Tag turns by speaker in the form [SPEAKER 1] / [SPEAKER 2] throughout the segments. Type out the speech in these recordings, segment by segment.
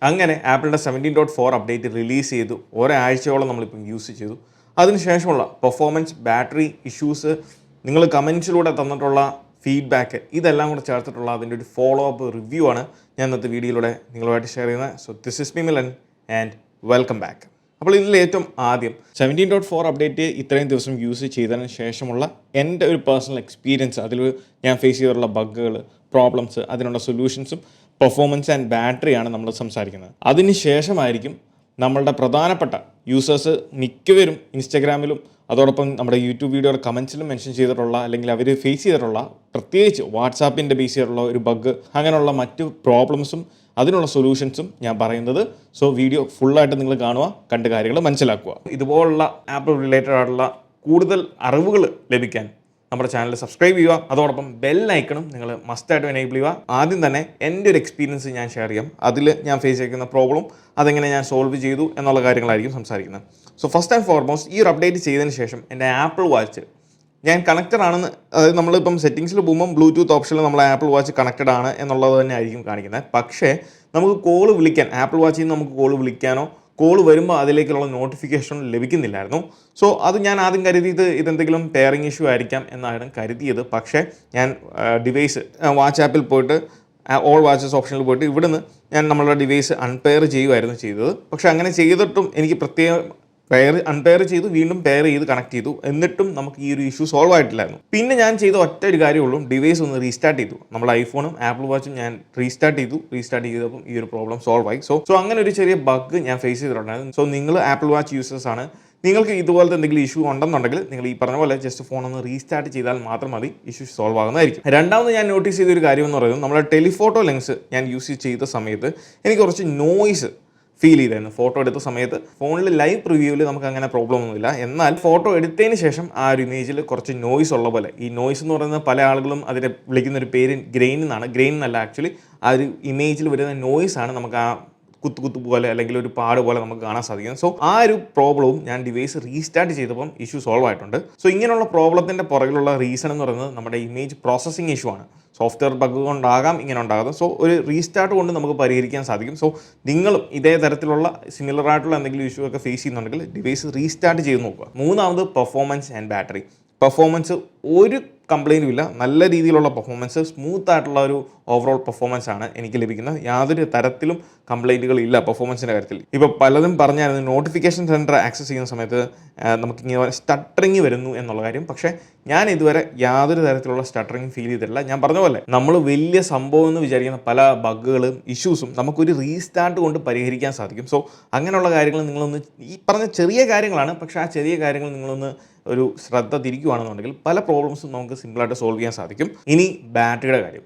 [SPEAKER 1] അങ്ങനെ ആപ്പിളിൻ്റെ 17.4 update release ചെയ്തു. ഒരാഴ്ചയോളം നമ്മളിപ്പം യൂസ് ചെയ്തു. അതിനുശേഷമുള്ള പെർഫോമൻസ്, ബാറ്ററി ഇഷ്യൂസ്, നിങ്ങൾ കമൻസിലൂടെ തന്നിട്ടുള്ള ഫീഡ്ബാക്ക്, ഇതെല്ലാം കൂടെ ചേർത്തിട്ടുള്ള അതിൻ്റെ ഒരു ഫോളോ അപ്പ് റിവ്യൂ ആണ് ഞാൻ ഇന്നത്തെ വീഡിയോയിലൂടെ നിങ്ങളുമായിട്ട് ഷെയർ ചെയ്യുന്നത്. So this is me Milan and welcome back. അപ്പോൾ ഇതിൽ ഏറ്റവും ആദ്യം 17.4 അപ്ഡേറ്റ് ഇത്രയും ദിവസം യൂസ് ചെയ്തതിന് ശേഷമുള്ള എൻ്റെ ഒരു പേഴ്സണൽ എക്സ്പീരിയൻസ്, അതിൽ ഞാൻ ഫേസ് ചെയ്തിട്ടുള്ള ബഗ്ഗുകൾ, പ്രോബ്ലംസ്, അതിനുള്ള സൊല്യൂഷൻസും പെർഫോമൻസ് ആൻഡ് ബാറ്ററിയാണ് നമ്മൾ സംസാരിക്കുന്നത്. അതിന് ശേഷമായിരിക്കും നമ്മളുടെ പ്രധാനപ്പെട്ട യൂസേഴ്സ് മിക്കവരും ഇൻസ്റ്റാഗ്രാമിലും അതോടൊപ്പം നമ്മുടെ യൂട്യൂബ് വീഡിയോയുടെ കമൻസിലും മെൻഷൻ ചെയ്തിട്ടുള്ള, അല്ലെങ്കിൽ അവർ ഫേസ് ചെയ്തിട്ടുള്ള, പ്രത്യേകിച്ച് വാട്സാപ്പിൻ്റെ ബേസ് ചെയ്തിട്ടുള്ള ഒരു ബഗ്, അങ്ങനെയുള്ള മറ്റു പ്രോബ്ലംസും അതിനുള്ള സൊല്യൂഷൻസും ഞാൻ പറയുന്നത്. സോ വീഡിയോ ഫുള്ളായിട്ട് നിങ്ങൾ കാണുക, കണ്ട് കാര്യങ്ങൾ മനസ്സിലാക്കുക. ഇതുപോലുള്ള ആപ്പ് റിലേറ്റഡ് ആയിട്ടുള്ള കൂടുതൽ അറിവുകൾ ലഭിക്കാൻ നമ്മുടെ ചാനൽ സബ്സ്ക്രൈബ് ചെയ്യുക. അതോടൊപ്പം ബെൽ ഐക്കണും നിങ്ങൾ മസ്റ്റായിട്ട് എനേബിൾ ചെയ്യുക. ആദ്യം തന്നെ എൻ്റെ ഒരു എക്സ്പീരിയൻസ് ഞാൻ ഷെയർ ചെയ്യാം. അതിൽ ഞാൻ ഫേസ് ചെയ്യുന്ന പ്രോബ്ലം, അതെങ്ങനെ ഞാൻ സോൾവ് ചെയ്തു എന്നുള്ള കാര്യങ്ങളായിരിക്കും സംസാരിക്കുന്നത്. സോ ഫസ്റ്റ് ആൻഡ് ഫോർമോസ്റ്റ്, ഈ ഒരു അപ്ഡേറ്റ് ചെയ്തതിന് ശേഷം എൻ്റെ ആപ്പിൾ വാച്ച് ഞാൻ കണക്റ്റഡ് ആണെന്ന്, അതായത് നമ്മളിപ്പം സെറ്റിങ്സിൽ പോകുമ്പം ബ്ലൂടൂത്ത് ഓപ്ഷനിൽ നമ്മൾ ആപ്പിൾ വാച്ച് കണക്റ്റഡ് ആണ് എന്നുള്ളത് തന്നെ ആയിരിക്കും കാണിക്കുന്നത്. പക്ഷേ നമുക്ക് കോൾ വിളിക്കാൻ, ആപ്പിൾ വാച്ചിൽ നിന്ന് നമുക്ക് കോൾ വിളിക്കാനോ കോൾ വരുമ്പോൾ അതിലേക്കുള്ള നോട്ടിഫിക്കേഷൻ ലഭിക്കുന്നില്ലായിരുന്നു. സോ അത് ഞാൻ ആദ്യം കരുതിയത് ഇതെന്തെങ്കിലും പെയറിംഗ് ഇഷ്യൂ ആയിരിക്കാം എന്നാണ് കരുതിയത്. പക്ഷേ ഞാൻ ഡിവൈസ് വാച്ച് ആപ്പിൽ പോയിട്ട് ഓൾ വാച്ചസ് ഓപ്ഷനിൽ പോയിട്ട് ഇവിടുന്ന് ഞാൻ നമ്മളുടെ ഡിവൈസ് അൺപെയർ ചെയ്യുമായിരുന്നു ചെയ്തത്. പക്ഷേ അങ്ങനെ ചെയ്തിട്ടും എനിക്ക് അൺപെയർ ചെയ്തു, വീണ്ടും പെയർ ചെയ്ത് കണക്ട് ചെയ്തു, എന്നിട്ടും നമുക്ക് ഈ ഒരു ഇഷ്യൂ സോൾവ് ആയിട്ടില്ലായിരുന്നു. പിന്നെ ഞാൻ ചെയ്ത ഒറ്റ ഒരു കാര്യമുള്ളൂ, ഡിവൈസ് ഒന്ന് റീസ്റ്റാർട്ട് ചെയ്തു. നമ്മുടെ ഐഫോണും ആപ്പിൾ വാച്ചും ഞാൻ റീസ്റ്റാർട്ട് ചെയ്തപ്പം ഈ ഒരു പ്രോബ്ലം സോൾവ് ആയി. സോ അങ്ങനെ ഒരു ചെറിയ ബഗ് ഞാൻ ഫേസ് ചെയ്തിട്ടുണ്ടായിരുന്നു. സോ നിങ്ങൾ ആപ്പിൾ വാച്ച് യൂസേഴ്സ് ആണ്, നിങ്ങൾക്ക് ഇതുപോലത്തെ എന്തെങ്കിലും ഇഷ്യൂ ഉണ്ടെന്നുണ്ടെങ്കിൽ നിങ്ങൾ ഈ പറഞ്ഞ പോലെ ജസ്റ്റ് ഫോൺ ഒന്ന് റീസ്റ്റാർട്ട് ചെയ്താൽ മാത്രം മതി, ഇഷ്യൂ സോൾവ് ആകുന്നതായിരിക്കും. രണ്ടാമത് ഞാൻ നോട്ടീസ് ചെയ്തൊരു കാര്യം എന്ന് പറയുന്നത്, നമ്മുടെ ടെലിഫോട്ടോ ലെൻസ് ഞാൻ യൂസ് ചെയ്ത സമയത്ത് എനിക്ക് കുറച്ച് നോയ്സ് ഫീൽ ചെയ്തായിരുന്നു. ഫോട്ടോ എടുത്ത സമയത്ത് ഫോണിൽ ലൈവ് പ്രിവ്യൂവിൽ നമുക്ക് അങ്ങനെ പ്രോബ്ലം ഒന്നുമില്ല. എന്നാൽ ഫോട്ടോ എടുത്തതിന് ശേഷം ആ ഒരു ഇമേജിൽ കുറച്ച് നോയ്സ് ഉള്ള പോലെ, ഈ നോയ്സ് എന്ന് പറയുന്നത് പല ആളുകളും അതിനെ വിളിക്കുന്ന ഒരു പേര് ഗ്രെയിൻ എന്നാണ്. ഗ്രെയിൻ എന്നല്ല, ആക്ച്വലി ആ ഒരു ഇമേജിൽ വരുന്ന നോയ്സ് ആണ് നമുക്ക് ആ കുത്തു പോലെ അല്ലെങ്കിൽ ഒരു പാട് പോലെ നമുക്ക് കാണാൻ സാധിക്കും. സോ ആ ഒരു പ്രോബ്ലവും ഞാൻ ഡിവൈസ് റീസ്റ്റാർട്ട് ചെയ്തപ്പം ഇഷ്യൂ സോൾവ് ആയിട്ടുണ്ട്. സോ ഇങ്ങനെയുള്ള പ്രോബ്ലത്തിൻ്റെ പുറകിലുള്ള റീസൺ എന്ന് പറയുന്നത് നമ്മുടെ ഇമേജ് പ്രോസസ്സിങ് ഇഷ്യൂ ആണ്. സോഫ്റ്റ്വെയർ ബഗ് കൊണ്ടാകാം ഇങ്ങനെ ഉണ്ടാകുന്നത്. സോ ഒരു റീസ്റ്റാർട്ട് കൊണ്ട് നമുക്ക് പരിഹരിക്കാൻ സാധിക്കും. സോ നിങ്ങളും ഇതേ തരത്തിലുള്ള സിമിലർ ആയിട്ടുള്ള എന്തെങ്കിലും ഇഷ്യൂ ഒക്കെ ഫേസ് ചെയ്യുന്നുണ്ടെങ്കിൽ ഡിവൈസ് റീസ്റ്റാർട്ട് ചെയ്ത് നോക്കുക. മൂന്നാമത് പെർഫോമൻസ് ആൻഡ് ബാറ്ററി. പെർഫോമൻസ് ഒരു കംപ്ലൈൻറ്റും ഇല്ല, നല്ല രീതിയിലുള്ള പെർഫോമൻസ്, സ്മൂത്ത് ആയിട്ടുള്ള ഒരു ഓവറോൾ പെർഫോമൻസ് ആണ് എനിക്ക് ലഭിക്കുന്നത്. യാതൊരു തരത്തിലും കംപ്ലൈൻറ്റുകൾ ഇല്ല പെർഫോമൻസിൻ്റെ കാര്യത്തിൽ. ഇപ്പോൾ പലതും പറഞ്ഞായിരുന്നു നോട്ടിഫിക്കേഷൻ സെൻറ്റർ ആക്സസ് ചെയ്യുന്ന സമയത്ത് നമുക്ക് ഇങ്ങനെ സ്റ്റട്ടറിങ് വരുന്നു എന്നുള്ള കാര്യം. പക്ഷേ ഞാൻ ഇതുവരെ യാതൊരു തരത്തിലുള്ള സ്റ്റട്ടറിങ് ഫീൽ ചെയ്തിട്ടില്ല. ഞാൻ പറഞ്ഞ പോലെ നമ്മൾ വലിയ സംഭവം എന്ന് വിചാരിക്കുന്ന പല ബഗ്ഗുകളും ഇഷ്യൂസും നമുക്കൊരു റീസ്റ്റാർട്ട് കൊണ്ട് പരിഹരിക്കാൻ സാധിക്കും. സോ അങ്ങനെയുള്ള കാര്യങ്ങൾ നിങ്ങളൊന്ന്, ഈ പറഞ്ഞ ചെറിയ കാര്യങ്ങളാണ്, പക്ഷേ ആ ചെറിയ കാര്യങ്ങൾ നിങ്ങളൊന്ന് ഒരു ശ്രദ്ധ തിരിക്കുകയാണെന്നുണ്ടെങ്കിൽ പല പ്രോബ്ലംസും നമുക്ക് സിമ്പിളായിട്ട് സോൾവ് ചെയ്യാൻ സാധിക്കും. ഇനി ബാറ്ററിയുടെ കാര്യം,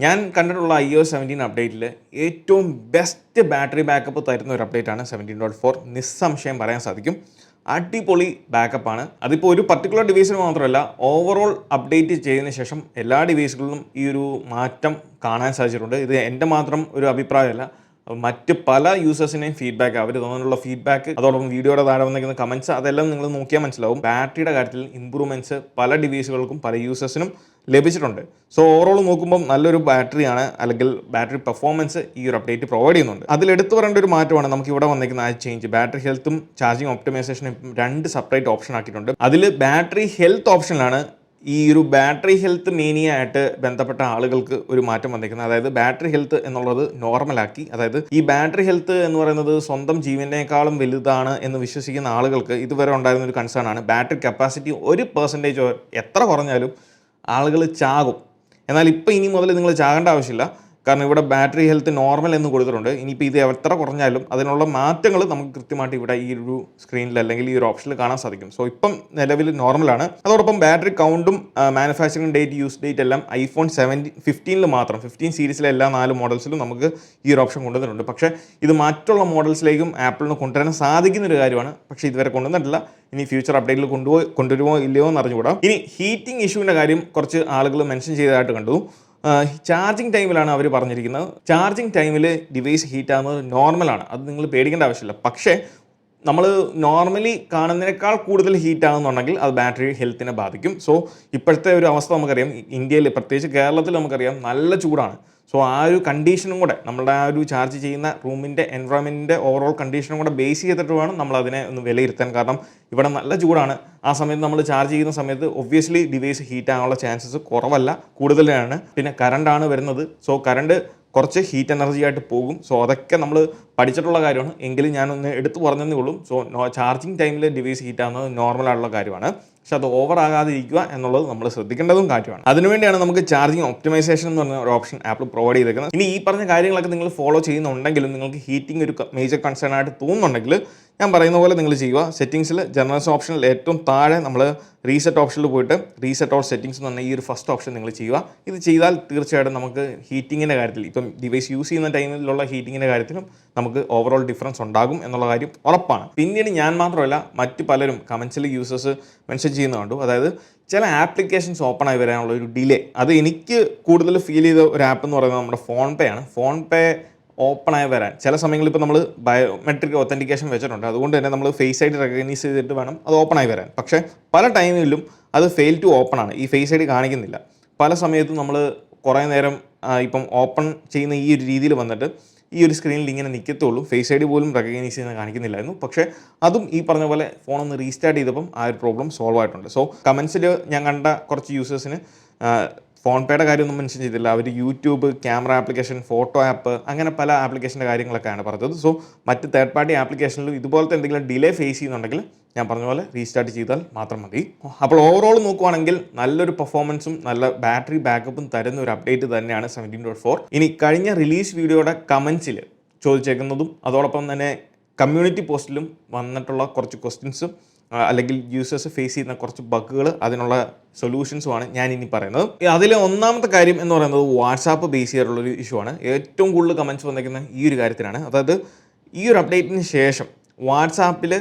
[SPEAKER 1] ഞാൻ കണ്ടിട്ടുള്ള iOS 17 അപ്ഡേറ്റിൽ ഏറ്റവും ബെസ്റ്റ് ബാറ്ററി ബാക്കപ്പ് തരുന്ന ഒരു അപ്ഡേറ്റാണ് 17.4. നിസ്സംശയം പറയാൻ സാധിക്കും. അടിപൊളി ബാക്കപ്പാണ്. അതിപ്പോൾ ഒരു പർട്ടിക്കുലർ ഡിവൈസിന് മാത്രമല്ല, ഓവറോൾ അപ്ഡേറ്റ് ചെയ്തതിന് ശേഷം എല്ലാ ഡിവൈസുകളിലും ഈ ഒരു മാറ്റം കാണാൻ സാധിച്ചിട്ടുണ്ട്. ഇത് എൻ്റെ മാത്രം ഒരു അഭിപ്രായമല്ല, മറ്റ് പല യൂസേഴ്സിനെയും ഫീഡ്ബാക്ക്, അവർ തന്നിട്ടുള്ള ഫീഡ്ബാക്ക്, അതോടൊപ്പം വീഡിയോയുടെ താഴെ വന്നിരിക്കുന്ന കമൻറ്റ്സ്, അതെല്ലാം നിങ്ങൾ നോക്കിയാൽ മനസ്സിലാവും. ബാറ്ററിയുടെ കാര്യത്തിൽ ഇമ്പ്രൂവ്മെൻറ്റ്സ് പല ഡിവൈസുകൾക്കും പല യൂസേഴ്സിനും ലഭിച്ചിട്ടുണ്ട്. സോ ഓവറോൾ നോക്കുമ്പോൾ നല്ലൊരു ബാറ്ററിയാണ്, അല്ലെങ്കിൽ ബാറ്ററി പെർഫോമൻസ് ഈ ഒരു അപ്ഡേറ്റ് പ്രൊവൈഡ് ചെയ്യുന്നുണ്ട്. അതിലെടുത്ത് പറയേണ്ട ഒരു മാറ്റമാണ് നമുക്ക് ഇവിടെ വന്നിരിക്കുന്ന ആ ചേഞ്ച്. ബാറ്ററി ഹെൽത്തും ചാർജിങ് ഓപ്റ്റിമൈസേഷനും 2 സെപ്പറേറ്റ് ഓപ്ഷൻ ആക്കിയിട്ടുണ്ട്. അതിൽ ബാറ്ററി ഹെൽത്ത് ഓപ്ഷനിലാണ് ഈ ഒരു ബാറ്ററി ഹെൽത്ത് മേനിയ ആയിട്ട് ബന്ധപ്പെട്ട ആളുകൾക്ക് ഒരു മാറ്റം വന്നിരിക്കുന്നത്. അതായത് ബാറ്ററി ഹെൽത്ത് എന്നുള്ളത് നോർമലാക്കി. അതായത് ഈ ബാറ്ററി ഹെൽത്ത് എന്ന് പറയുന്നത് സ്വന്തം ജീവനേക്കാളും വലുതാണ് എന്ന് വിശ്വസിക്കുന്ന ആളുകൾക്ക് ഇതുവരെ ഉണ്ടായിരുന്ന ഒരു കൺസേൺ ആണ്. ബാറ്ററി കപ്പാസിറ്റി 1% എത്ര കുറഞ്ഞാലും ആളുകൾ ചാകും. എന്നാൽ ഇപ്പോൾ ഇനി മുതൽ നിങ്ങൾ ചാകേണ്ട ആവശ്യമില്ല. കാരണം ഇവിടെ ബാറ്ററി ഹെൽത്ത് നോർമൽ എന്ന് കൊടുത്തിട്ടുണ്ട്. ഇനിയിപ്പോൾ ഇത് എത്ര കുറഞ്ഞാലും അതിനുള്ള മാറ്റങ്ങൾ നമുക്ക് കൃത്യമായിട്ട് ഇവിടെ ഈ ഒരു സ്ക്രീനിൽ അല്ലെങ്കിൽ ഈ ഒരു ഓപ്ഷനിൽ കാണാൻ സാധിക്കും. സോ ഇപ്പം നിലവിൽ നോർമലാണ്. അതോടൊപ്പം ബാറ്ററി കൗണ്ടും മാനുഫാക്ചറിംഗ് ഡേറ്റ്, യൂസ് ഡേറ്റ് എല്ലാം iPhone 15 മാത്രം, 15 സീരീസിലെ എല്ലാ 4 മോഡൽസിലും നമുക്ക് ഈ ഒരു ഓപ്ഷൻ കൊണ്ടുവന്നിട്ടുണ്ട്. പക്ഷേ ഇത് മറ്റുള്ള മോഡൽസിലേക്കും ആപ്പിളിന് കൊണ്ടുവരാൻ സാധിക്കുന്ന ഒരു കാര്യമാണ്. പക്ഷേ ഇതുവരെ കൊണ്ടുവന്നിട്ടില്ല. ഇനി ഫ്യൂച്ചർ അപ്ഡേറ്റിൽ കൊണ്ടുവരുമോ ഇല്ലയോ എന്ന് അറിഞ്ഞുകൂടാ. ഇനി ഹീറ്റിംഗ് ഇഷ്യൂവിൻ്റെ കാര്യം കുറച്ച് ആളുകൾ മെൻഷൻ ചെയ്തതായിട്ട് കണ്ടു. ചാർജിങ് ടൈമിലാണ് അവർ പറഞ്ഞിരിക്കുന്നത്. ചാർജിങ് ടൈമിൽ ഡിവൈസ് ഹീറ്റ് ആകുന്നത് നോർമലാണ്, അത് നിങ്ങൾ പേടിക്കേണ്ട ആവശ്യമില്ല. പക്ഷേ നമ്മൾ നോർമലി കാണുന്നതിനേക്കാൾ കൂടുതൽ ഹീറ്റ് ആകുന്നുണ്ടെങ്കിൽ അത് ബാറ്ററി ഹെൽത്തിനെ ബാധിക്കും. സോ ഇപ്പോഴത്തെ ഒരു അവസ്ഥ നമുക്കറിയാം, ഇന്ത്യയിൽ പ്രത്യേകിച്ച് കേരളത്തിൽ നമുക്കറിയാം നല്ല ചൂടാണ്. സോ ആ ഒരു കണ്ടീഷനും കൂടെ നമ്മുടെ ആ ഒരു ചാർജ് ചെയ്യുന്ന റൂമിൻ്റെ എൻവയോൺമെൻറ്റിൻ്റെ ഓവറോൾ കണ്ടീഷനും കൂടെ ബേസ് ചെയ്തിട്ട് വേണം നമ്മൾ അതിനെ ഒന്ന് വിലയിരുത്താൻ. കാരണം ഇവിടെ നല്ല ചൂടാണ്, ആ സമയത്ത് നമ്മൾ ചാർജ് ചെയ്യുന്ന സമയത്ത് ഒബ്വിയസ്ലി ഡിവൈസ് ഹീറ്റ് ആകാനുള്ള ചാൻസസ് കുറവല്ല, കൂടുതലാണ്. പിന്നെ കറണ്ടാണ് വരുന്നത്, സോ കറണ്ട് കുറച്ച് ഹീറ്റ് എനർജി ആയിട്ട് പോകും. സോ അതൊക്കെ നമ്മൾ പഠിച്ചിട്ടുള്ള കാര്യമാണ്, എങ്കിലും ഞാനൊന്ന് എടുത്തു പറഞ്ഞതേ ഉള്ളൂ. സോ ചാർജിങ് ടൈമിൽ ഡിവൈസ് ഹീറ്റ് ആകുന്നത് നോർമലായിട്ടുള്ള കാര്യമാണ്, പക്ഷെ അത് ഓവർ ആകാതിരിക്കുക എന്നുള്ളത് നമ്മൾ ശ്രദ്ധിക്കേണ്ടതും കാര്യമാണ്. അതിനുവേണ്ടിയാണ് നമുക്ക് ചാർജിങ് ഒപ്റ്റിമൈസേഷൻ എന്ന് പറഞ്ഞ ഒരു ഓപ്ഷൻ ആപ്പിൾ പ്രൊവൈഡ് ചെയ്തിരിക്കുന്നത്. ഇനി ഈ പറഞ്ഞ കാര്യങ്ങളൊക്കെ നിങ്ങൾ ഫോളോ ചെയ്യുന്നുണ്ടെങ്കിലും നിങ്ങൾക്ക് ഹീറ്റിംഗ് ഒരു മേജർ കൺസേൺ ആയിട്ട് തോന്നുന്നുണ്ടെങ്കിൽ ഞാൻ പറയുന്ന പോലെ നിങ്ങൾ ചെയ്യുക. സെറ്റിംഗ്സിൽ ജനറൽസ് ഓപ്ഷനിൽ ഏറ്റവും താഴെ നമ്മൾ റീസെറ്റ് ഓപ്ഷനിൽ പോയിട്ട് റീസെറ്റ് ഓൾ സെറ്റിംഗ്സ് എന്ന് പറഞ്ഞാൽ ഈ ഒരു ഫസ്റ്റ് ഓപ്ഷൻ നിങ്ങൾ ചെയ്യുക. ഇത് ചെയ്താൽ തീർച്ചയായിട്ടും നമുക്ക് ഹീറ്റിങ്ങിൻ്റെ കാര്യത്തിൽ, ഇപ്പം ഡിവൈസ് യൂസ് ചെയ്യുന്ന ടൈമിലുള്ള ഹീറ്റിങ്ങിൻ്റെ കാര്യത്തിലും നമുക്ക് ഓവറോൾ ഡിഫറൻസ് ഉണ്ടാകും എന്നുള്ള കാര്യം ഉറപ്പാണ്. പിന്നീട് ഞാൻ മാത്രമല്ല മറ്റ് പലരും കമൻസിൽ യൂസേഴ്സ് മെൻഷൻ ചെയ്യുന്നുണ്ട്, അതായത് ചില ആപ്ലിക്കേഷൻസ് ഓപ്പൺ ആയി വരാനുള്ള ഒരു ഡിലേ. അത് എനിക്ക് കൂടുതൽ ഫീൽ ചെയ്ത ഒരു ആപ്പ് എന്ന് പറയുന്നത് നമ്മുടെ ഫോൺ പേ ആണ്. ഫോൺ പേ ഓപ്പൺ ആയി വരാൻ ചില സമയങ്ങളിൽ ഇപ്പോൾ നമ്മൾ ബയോമെട്രിക് ഒത്തൻറ്റിക്കേഷൻ വെച്ചിട്ടുണ്ട്, അതുകൊണ്ട് തന്നെ നമ്മൾ ഫേസ് ഐ ഡി റെക്കഗ്നൈസ് ചെയ്തിട്ട് വേണം അത് ഓപ്പൺ ആയി വരാൻ. പക്ഷേ പല ടൈമിലും അത് ഫെയിൽ ടു ഓപ്പൺ ആണ്, ഈ ഫേസ് ഐ ഡി കാണിക്കുന്നില്ല. പല സമയത്തും നമ്മൾ കുറേ നേരം ഇപ്പം ഓപ്പൺ ചെയ്യുന്ന ഈ ഒരു രീതിയിൽ വന്നിട്ട് ഈ ഒരു സ്ക്രീനിൽ ഇങ്ങനെ നിൽക്കത്തുള്ളൂ, ഫേസ് ഐ ഡി പോലും റെക്കഗ്നൈസ് ചെയ്യുന്ന കാണിക്കുന്നില്ലായിരുന്നു. പക്ഷേ അതും ഈ പറഞ്ഞ പോലെ ഫോണൊന്ന് റീസ്റ്റാർട്ട് ചെയ്തപ്പം ആ ഒരു പ്രോബ്ലം സോൾവ് ആയിട്ടുണ്ട്. സോ കമൻസിൽ ഞാൻ കണ്ട കുറച്ച് യൂസേഴ്സിന് ഫോൺ പേയുടെ കാര്യമൊന്നും മെൻഷൻ ചെയ്തില്ല, അവർ YouTube, camera application, photo app, അങ്ങനെ പല ആപ്ലിക്കേഷൻ്റെ കാര്യങ്ങളൊക്കെയാണ് പറഞ്ഞത്. സോ മറ്റ് തേർഡ് പാർട്ടി ആപ്ലിക്കേഷനിലും ഇതുപോലത്തെ എന്തെങ്കിലും ഡിലേ ഫേസ് ചെയ്യുന്നുണ്ടെങ്കിൽ ഞാൻ പറഞ്ഞ പോലെ റീസ്റ്റാർട്ട് ചെയ്താൽ മാത്രം മതി. അപ്പോൾ ഓവറോൾ നോക്കുവാണെങ്കിൽ നല്ലൊരു പെർഫോമൻസും നല്ല ബാറ്ററി ബാക്കപ്പും തരുന്ന ഒരു അപ്ഡേറ്റ് തന്നെയാണ് 17.4. ഇനി കഴിഞ്ഞ റിലീസ് വീഡിയോയുടെ കമൻസിൽ ചോദിച്ചേക്കുന്നതും അതോടൊപ്പം തന്നെ കമ്മ്യൂണിറ്റി പോസ്റ്റിലും വന്നിട്ടുള്ള കുറച്ച് ക്വസ്റ്റ്യൻസും അല്ലെങ്കിൽ യൂസേഴ്സ് ഫേസ് ചെയ്യുന്ന കുറച്ച് ബഗ്ഗുകൾ, അതിനുള്ള സൊല്യൂഷൻസുമാണ് ഞാൻ ഇനി പറയുന്നത്. അതിലെ ഒന്നാമത്തെ കാര്യം എന്ന് പറയുന്നത് വാട്സാപ്പ് ബേസ് ചെയ്തിട്ടുള്ളൊരു ഇഷ്യൂ ആണ്. ഏറ്റവും കൂടുതൽ കമൻറ്റ്സ് വന്നിരിക്കുന്ന ഈ ഒരു കാര്യത്തിലാണ്. അതായത് ഈ ഒരു അപ്ഡേറ്റിന് ശേഷം വാട്സാപ്പിൽ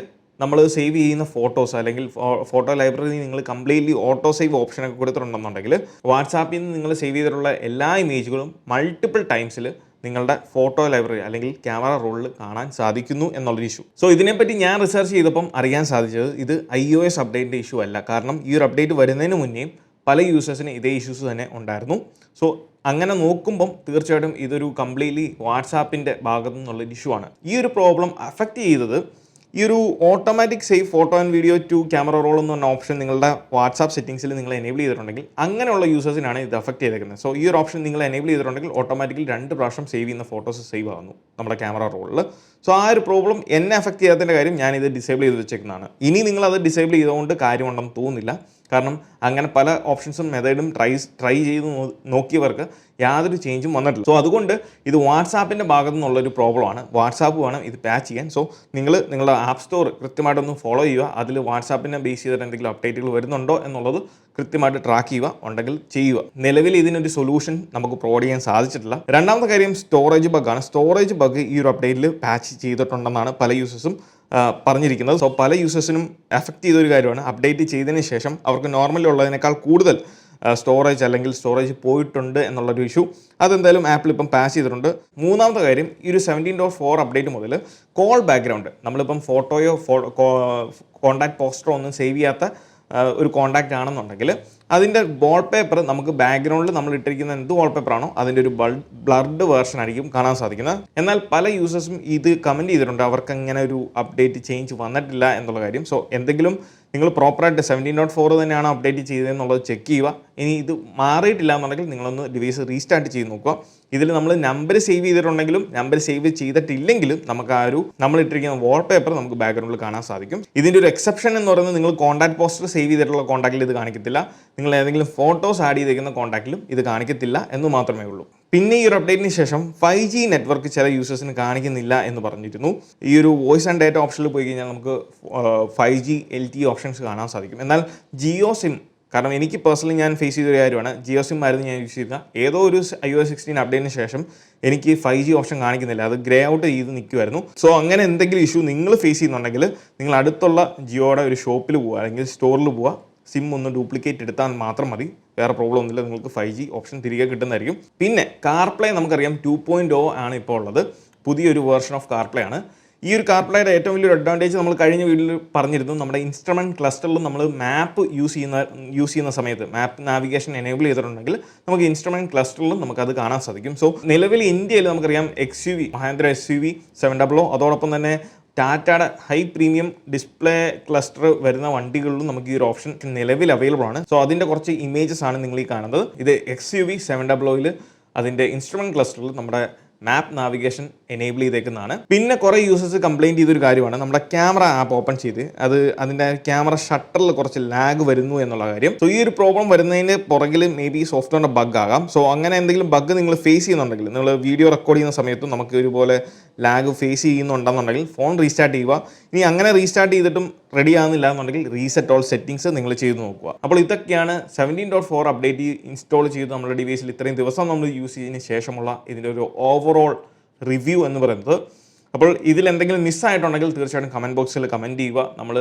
[SPEAKER 1] നമ്മൾ സേവ് ചെയ്യുന്ന ഫോട്ടോസ് അല്ലെങ്കിൽ ഫോട്ടോ ലൈബ്രറി നിങ്ങൾ കംപ്ലീറ്റ്ലി ഓട്ടോ സേവ് ഓപ്ഷനൊക്കെ കൊടുത്തിട്ടുണ്ടെന്നുണ്ടെങ്കിൽ വാട്സാപ്പിൽ നിന്ന് നിങ്ങൾ സേവ് ചെയ്തിട്ടുള്ള എല്ലാ ഇമേജുകളും മൾട്ടിപ്പിൾ ടൈംസിൽ നിങ്ങളുടെ ഫോട്ടോ ലൈബ്രറി അല്ലെങ്കിൽ ക്യാമറ റോളിൽ കാണാൻ സാധിക്കുന്നു എന്നുള്ളൊരു ഇഷ്യൂ. സോ ഇതിനെപ്പറ്റി ഞാൻ റിസർച്ച് ചെയ്തപ്പം അറിയാൻ സാധിച്ചത് ഇത് iOS അപ്ഡേറ്റിൻ്റെ ഇഷ്യൂ അല്ല. കാരണം ഈ ഒരു അപ്ഡേറ്റ് വരുന്നതിന് മുന്നേ പല യൂസേഴ്സിന് ഇതേ ഇഷ്യൂസ് തന്നെ ഉണ്ടായിരുന്നു. സോ അങ്ങനെ നോക്കുമ്പം തീർച്ചയായിട്ടും ഇതൊരു കംപ്ലീറ്റ്ലി വാട്സാപ്പിൻ്റെ ഭാഗത്തു നിന്നുള്ളൊരു ഇഷ്യൂ ആണ്. ഈ ഒരു പ്രോബ്ലം അഫക്റ്റ് ചെയ്തത് ഈ ഒരു automatic save photo and video to camera roll എന്ന് പറഞ്ഞ ഓപ്ഷൻ നിങ്ങളുടെ വാട്സാപ്പ് സെറ്റിംഗ്സിൽ നിങ്ങൾ എനേബിൾ ചെയ്തിട്ടുണ്ടെങ്കിൽ അങ്ങനെയുള്ള യൂസേഴ്സിനാണ് ഇത് അഫക്റ്റ് ചെയ്തേക്കുന്നത്. സോ ഈ ഒരു ഓപ്ഷൻ നിങ്ങൾ എനേബിൾ ചെയ്തിട്ടുണ്ടെങ്കിൽ ഓട്ടോമാറ്റിക്കലി 2 പ്രാവശ്യം സേവ് ചെയ്യുന്ന ഫോട്ടോസ് സേവ് ആകുന്നു നമ്മുടെ ക്യാമറ റോളിൽ. സോ ആ ഒരു പ്രോബ്ലം എന്നെ അഫക്റ്റ് ചെയ്യാത്തതിൻ്റെ കാര്യം ഞാനിത് ഡിസേബിൾ ചെയ്ത് വെച്ചേക്കുന്നതാണ്. ഇനി നിങ്ങളത് ഡിസേബിൾ ചെയ്തുകൊണ്ട് കാര്യമുണ്ടെന്ന് തോന്നുന്നില്ല. കാരണം അങ്ങനെ പല ഓപ്ഷൻസും മെത്തേഡും ട്രൈ ചെയ്ത് നോക്കിയവർക്ക് യാതൊരു ചേഞ്ചും വന്നിട്ടില്ല. സോ അതുകൊണ്ട് ഇത് വാട്സാപ്പിൻ്റെ ഭാഗത്തു നിന്നുള്ളൊരു പ്രോബ്ലമാണ്. വാട്സാപ്പ് വേണം ഇത് പാച്ച് ചെയ്യാൻ. സോ നിങ്ങൾ നിങ്ങളുടെ ആപ്പ് സ്റ്റോർ കൃത്യമായിട്ടൊന്ന് ഫോളോ ചെയ്യുക. അതിൽ വാട്സാപ്പിനെ ബേസ് ചെയ്തിട്ട് എന്തെങ്കിലും അപ്ഡേറ്റുകൾ വരുന്നുണ്ടോ എന്നുള്ളത് കൃത്യമായിട്ട് ട്രാക്ക് ചെയ്യുക, ഉണ്ടെങ്കിൽ ചെയ്യുക. നിലവിൽ ഇതിനൊരു സൊല്യൂഷൻ നമുക്ക് പ്രൊവൈഡ് ചെയ്യാൻ സാധിച്ചിട്ടില്ല. രണ്ടാമത്തെ കാര്യം സ്റ്റോറേജ് ബഗ്ഗാണ്. സ്റ്റോറേജ് ബഗ് ഈ ഒരു അപ്ഡേറ്റിൽ പാച്ച് ചെയ്തിട്ടുണ്ടെന്നാണ് പല യൂസേഴ്സും പറഞ്ഞിരിക്കുന്നത്. സോ പല യൂസേഴ്സിനും എഫക്റ്റ് ചെയ്തൊരു കാര്യമാണ്. അപ്ഡേറ്റ് ചെയ്തതിന് ശേഷം അവർക്ക് നോർമലി ഉള്ളതിനേക്കാൾ കൂടുതൽ സ്റ്റോറേജ് അല്ലെങ്കിൽ സ്റ്റോറേജ് പോയിട്ടുണ്ട് എന്നുള്ളൊരു ഇഷ്യൂ അതെന്തായാലും ആപ്പിൾ ഇപ്പം പാസ് ചെയ്തിട്ടുണ്ട്. മൂന്നാമത്തെ കാര്യം ഈ ഒരു 17.4 അപ്ഡേറ്റ് മുതൽ കോൾ ബാക്ക്ഗ്രൗണ്ട് നമ്മളിപ്പം ഫോട്ടോയോ കോൺടാക്ട് പോസ്റ്ററോ ഒന്നും സേവ് ചെയ്യാത്ത ഒരു കോൺടാക്റ്റ് ആണെന്നുണ്ടെങ്കിൽ അതിൻ്റെ വാൾപേപ്പർ നമുക്ക് ബാക്ക്ഗ്രൗണ്ടിൽ നമ്മൾ ഇട്ടിരിക്കുന്ന എന്ത് വാൾപേപ്പറാണോ അതിൻ്റെ ഒരു ബ്ലർഡ് വേർഷൻ ആയിരിക്കും കാണാൻ സാധിക്കുന്നത്. എന്നാൽ പല യൂസേഴ്സും ഇത് കമൻറ്റ് ചെയ്തിട്ടുണ്ട് അവർക്ക് അങ്ങനെ ഒരു അപ്ഡേറ്റ് ചേഞ്ച് വന്നിട്ടില്ല എന്നുള്ള കാര്യം. സോ എന്തെങ്കിലും നിങ്ങൾ പ്രോപ്പറായിട്ട് 17.4 തന്നെയാണ് അപ്ഡേറ്റ് ചെയ്തതെന്നുള്ളത് ചെക്ക് ചെയ്യുക. ഇനി ഇത് മാറിയിട്ടില്ല എന്നുണ്ടെങ്കിൽ നിങ്ങളൊന്ന് ഡിവൈസ് റീസ്റ്റാർട്ട് ചെയ്ത് നോക്കുക. ഇതിൽ നമ്മൾ നമ്പർ സേവ് ചെയ്തിട്ടുണ്ടെങ്കിലും നമ്പർ സേവ് ചെയ്തിട്ടില്ലെങ്കിലും നമുക്ക് ആ ഒരു നമ്മൾ ഇട്ടിരിക്കുന്ന വാൾപേപ്പർ നമുക്ക് ബാക്ക്ഗ്രൗണ്ടിൽ കാണാൻ സാധിക്കും. ഇതിൻ്റെ ഒരു എക്സെപ്ഷൻ എന്ന് പറയുന്നത് നിങ്ങൾ കോൺടാക്ട് പോസ്റ്റർ സേവ് ചെയ്തിട്ടുള്ള കോൺടാക്റ്റിൽ ഇത് കാണിക്കത്തില്ല, നിങ്ങൾ ഏതെങ്കിലും ഫോട്ടോസ് ആഡ് ചെയ്തിരിക്കുന്ന കോൺടാക്റ്റിലും ഇത് കാണിക്കത്തില്ല എന്ന് മാത്രമേ ഉള്ളൂ. പിന്നെ ഈ ഒരു അപ്ഡേറ്റിന് ശേഷം 5G നെറ്റ്വർക്ക് ചില യൂസേഴ്സിന് കാണിക്കുന്നില്ല എന്ന് പറഞ്ഞിരുന്നു. ഈ ഒരു വോയിസ് ആൻഡ് ഡേറ്റ ഓപ്ഷനിൽ പോയി കഴിഞ്ഞാൽ നമുക്ക് 5G LTE ഓപ്ഷൻസ് കാണാൻ സാധിക്കും. എന്നാൽ ജിയോ സിം, കാരണം എനിക്ക് പേഴ്സണലി ഞാൻ ഫേസ് ചെയ്തൊരു കാര്യമാണ്, ജിയോ സിം ആയിരുന്നു ഞാൻ യൂസ് ചെയ്ത. ഏതോ ഒരു iOS 16 അപ്ഡേറ്റിന് ശേഷം എനിക്ക് 5G ഓപ്ഷൻ കാണിക്കുന്നില്ല, അത് ഗ്രേ ഔട്ട് ചെയ്ത് നിൽക്കുമായിരുന്നു. സോ അങ്ങനെ എന്തെങ്കിലും ഇഷ്യൂ നിങ്ങൾ ഫേസ് ചെയ്യുന്നുണ്ടെങ്കിൽ നിങ്ങൾ അടുത്തുള്ള ജിയോയുടെ ഒരു ഷോപ്പിൽ പോവുക അല്ലെങ്കിൽ സ്റ്റോറിൽ പോവുക, സിം ഒന്ന് ഡ്യൂപ്ലിക്കേറ്റ് എടുത്താൽ മാത്രം മതി, വേറെ പ്രോബ്ലം ഒന്നുമില്ല, നിങ്ങൾക്ക് 5G ഓപ്ഷൻ തിരികെ കിട്ടുന്നതായിരിക്കും. പിന്നെ കാർപ്ലേ നമുക്കറിയാം 2.0 ആണ് ഇപ്പോൾ ഉള്ളത്, പുതിയൊരു വേർഷൻ ഓഫ് കാർപ്ലേ ആണ്. ഈ ഒരു കാർപ്ലേയുടെ ഏറ്റവും വലിയൊരു അഡ്വാൻറ്റേജ് നമ്മൾ കഴിഞ്ഞ വീഡിയോയിൽ പറഞ്ഞിരുന്നു. നമ്മുടെ ഇൻസ്ട്രുമെൻറ്റ് ക്ലസ്റ്ററിൽ നമ്മൾ മാപ്പ് യൂസ് ചെയ്യുന്ന സമയത്ത് മാപ്പ് നാവിഗേഷൻ എനേബിൾ ചെയ്തിട്ടുണ്ടെങ്കിൽ നമുക്ക് ഇൻസ്ട്രുമെൻറ്റ് ക്ലസ്റ്ററിലും നമുക്കത് കാണാൻ സാധിക്കും. സോ നിലവിൽ ഇന്ത്യയിൽ നമുക്കറിയാം XUV മഹേന്ദ്ര SUV 700 അതോടൊപ്പം തന്നെ ടാറ്റയുടെ ഹൈ പ്രീമിയം ഡിസ്പ്ലേ ക്ലസ്റ്റർ വരുന്ന വണ്ടികളിലും നമുക്ക് ഈ ഒരു ഓപ്ഷൻ നിലവിൽ അവൈലബിൾ ആണ്. സോ അതിൻ്റെ കുറച്ച് ഇമേജസ് ആണ് നിങ്ങൾ ഈ കാണുന്നത്. ഇത് XUV 700 അതിൻ്റെ ഇൻസ്ട്രുമെൻറ്റ് ക്ലസ്റ്ററിൽ നമ്മുടെ മാപ്പ് നാവിഗേഷൻ എനേബിൾ ചെയ്തേക്കുന്നതാണ്. പിന്നെ കുറേ യൂസേഴ്സ് കംപ്ലയിൻറ്റ് ചെയ്തൊരു കാര്യമാണ് നമ്മുടെ ക്യാമറ ആപ്പ് ഓപ്പൺ ചെയ്ത് അതിൻ്റെ ക്യാമറ ഷട്ടറിൽ കുറച്ച് ലാഗ് വരുന്നു എന്നുള്ള കാര്യം. സോ ഈ ഒരു പ്രോബ്ലം വരുന്നതിന് പുറകിൽ മേ ബി സോഫ്റ്റ്വെയറിൻ്റെ ബഗ് ആകാം. സോ അങ്ങനെ എന്തെങ്കിലും ബഗ് നിങ്ങൾ ഫേസ് ചെയ്യുന്നുണ്ടെങ്കിൽ, നിങ്ങൾ വീഡിയോ റെക്കോർഡ് ചെയ്യുന്ന സമയത്തും നമുക്ക് ഇതുപോലെ ലാഗ് ഫേസ് ചെയ്യുന്നുണ്ടെന്നുണ്ടെങ്കിൽ ഫോൺ റീസ്റ്റാർട്ട് ചെയ്യുക. ഇനി അങ്ങനെ റീസ്റ്റാർട്ട് ചെയ്തിട്ടും റെഡി ആകുന്നില്ല എന്നുണ്ടെങ്കിൽ റീസെറ്റ് ഓൾ സെറ്റിംഗ്സ് നിങ്ങൾ ചെയ്ത് നോക്കുക. അപ്പോൾ ഇതൊക്കെയാണ് 17.4 അപ്ഡേറ്റ് ഇൻസ്റ്റാൾ ചെയ്ത് നമ്മുടെ ഡിവൈസിൽ ഇത്രയും ദിവസം നമ്മൾ യൂസ് ചെയ്തതിന് ശേഷമുള്ള ഇതിൻ്റെ ഒരു ഓവറോൾ റിവ്യൂ എന്ന് പറയുന്നത്. അപ്പോൾ ഇതിൽ എന്തെങ്കിലും മിസ്സായിട്ടുണ്ടെങ്കിൽ തീർച്ചയായിട്ടും കമൻറ്റ് ബോക്സിൽ കമൻറ്റ് ചെയ്യുക. നമ്മൾ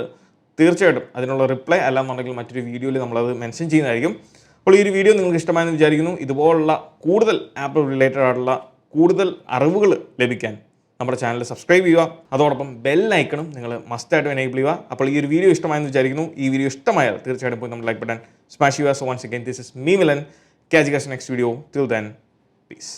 [SPEAKER 1] തീർച്ചയായിട്ടും അതിനുള്ള റിപ്ലൈ അല്ലാന്നുണ്ടെങ്കിൽ മറ്റൊരു വീഡിയോയിൽ നമ്മളത് മെൻഷൻ ചെയ്യുന്നതായിരിക്കും. അപ്പോൾ ഈ ഒരു വീഡിയോ നിങ്ങൾക്ക് ഇഷ്ടമായെന്ന് വിചാരിക്കുന്നു. ഇതുപോലുള്ള കൂടുതൽ ആപ്പ് റിലേറ്റഡ് ആയിട്ടുള്ള കൂടുതൽ അറിവുകൾ ലഭിക്കാൻ നമ്മുടെ ചാനൽ സബ്സ്ക്രൈബ് ചെയ്യുക. അതോടൊപ്പം ബെൽ ഐക്കണും നിങ്ങൾ മസ്റ്റായിട്ട് എനേബിൾ ചെയ്യുക. അപ്പോൾ ഈ ഒരു വീഡിയോ ഇഷ്ടമായെന്ന് വിചാരിക്കുന്നു. ഈ വീഡിയോ ഇഷ്ടമായാൽ തീർച്ചയായിട്ടും പോയി നമ്മുടെ ലൈക്ക് ബട്ടൺ സ്മാഷ് ചെയ്യുക. So once again this is me Milan. Catch you guys next video. Till then, peace.